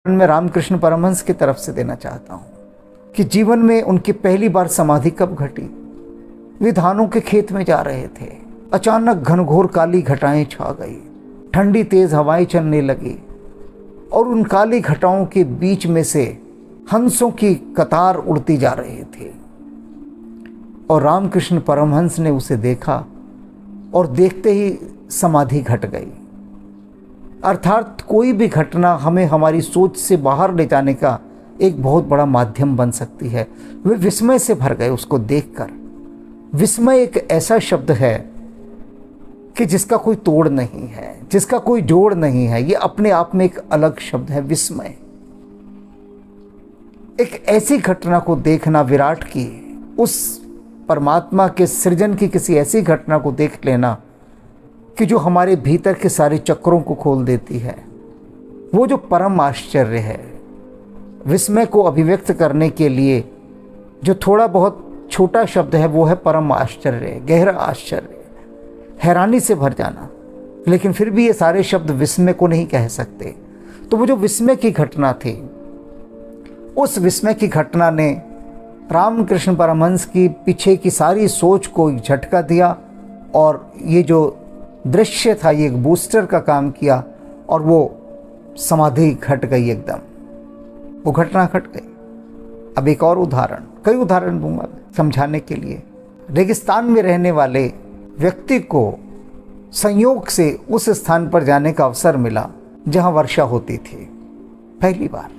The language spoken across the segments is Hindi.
मैं रामकृष्ण परमहंस की तरफ से देना चाहता हूँ कि जीवन में उनकी पहली बार समाधि कब घटी। वे धानों के खेत में जा रहे थे, अचानक घनघोर काली घटाएं छा गई, ठंडी तेज हवाएं चलने लगी और उन काली घटाओं के बीच में से हंसों की कतार उड़ती जा रहे थे। और रामकृष्ण परमहंस ने उसे देखा और देखते ही समाधि घट गई। अर्थात कोई भी घटना हमें हमारी सोच से बाहर ले जाने का एक बहुत बड़ा माध्यम बन सकती है। वे विस्मय से भर गए उसको देखकर। विस्मय एक ऐसा शब्द है कि जिसका कोई तोड़ नहीं है, जिसका कोई जोड़ नहीं है। ये अपने आप में एक अलग शब्द है, विस्मय। एक ऐसी घटना को देखना, विराट की, उस परमात्मा के सृजन की किसी ऐसी घटना को देख लेना कि जो हमारे भीतर के सारे चक्रों को खोल देती है, वो जो परम आश्चर्य है। विस्मय को अभिव्यक्त करने के लिए जो थोड़ा बहुत छोटा शब्द है वो है परम आश्चर्य, गहरा आश्चर्य, हैरानी से भर जाना। लेकिन फिर भी ये सारे शब्द विस्मय को नहीं कह सकते। तो वो जो विस्मय की घटना थी, उस विस्मय की घटना ने रामकृष्ण परमहंस की पीछे की सारी सोच को झटका दिया और ये जो दृश्य था ये एक बूस्टर का काम किया और वो समाधि घट गई एकदम, वो घटना घट गई। अब एक और उदाहरण, कई उदाहरण दूंगा समझाने के लिए। रेगिस्तान में रहने वाले व्यक्ति को संयोग से उस स्थान पर जाने का अवसर मिला जहां वर्षा होती थी। पहली बार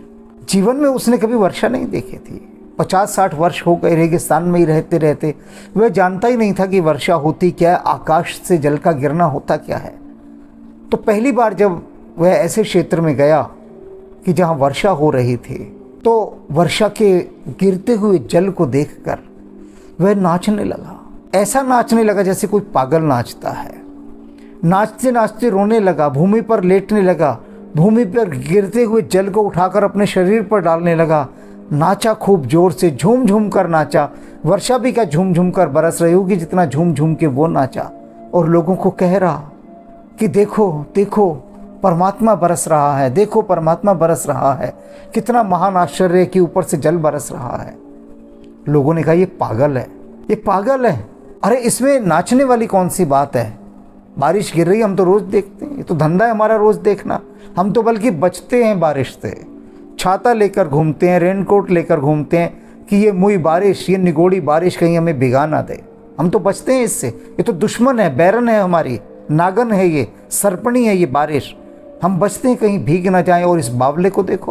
जीवन में उसने कभी वर्षा नहीं देखी थी। 50-60 वर्ष हो गए रेगिस्तान में ही रहते रहते। वह जानता ही नहीं था कि वर्षा होती क्या है, आकाश से जल का गिरना होता क्या है। तो पहली बार जब वह ऐसे क्षेत्र में गया कि जहां वर्षा हो रही थी, तो वर्षा के गिरते हुए जल को देखकर वह नाचने लगा। ऐसा नाचने लगा जैसे कोई पागल नाचता है। नाचते नाचते रोने लगा, भूमि पर लेटने लगा, भूमि पर गिरते हुए जल को उठाकर अपने शरीर पर डालने लगा। नाचा खूब जोर से, झूम झूम कर नाचा। वर्षा भी क्या झूम झूम कर बरस रही होगी जितना झूम झूम के वो नाचा। और लोगों को कह रहा कि देखो देखो परमात्मा बरस रहा है, देखो परमात्मा बरस रहा है। कितना महान आश्चर्य कि ऊपर से जल बरस रहा है। लोगों ने कहा ये पागल है, ये पागल है। अरे इसमें नाचने वाली कौन सी बात है। बारिश गिर रही हम तो रोज देखते हैं, ये तो धंधा है हमारा रोज देखना। हम तो बल्कि बचते हैं बारिश से, छाता लेकर घूमते हैं, रेनकोट लेकर घूमते हैं कि ये मुई बारिश, ये निगोड़ी बारिश कहीं हमें भिगा ना दे। हम तो बचते हैं इससे। ये तो दुश्मन है, बैरन है हमारी, नागन है, ये सर्पणी है ये बारिश। हम बचते हैं कहीं भीग ना जाएं। और इस बावले को देखो,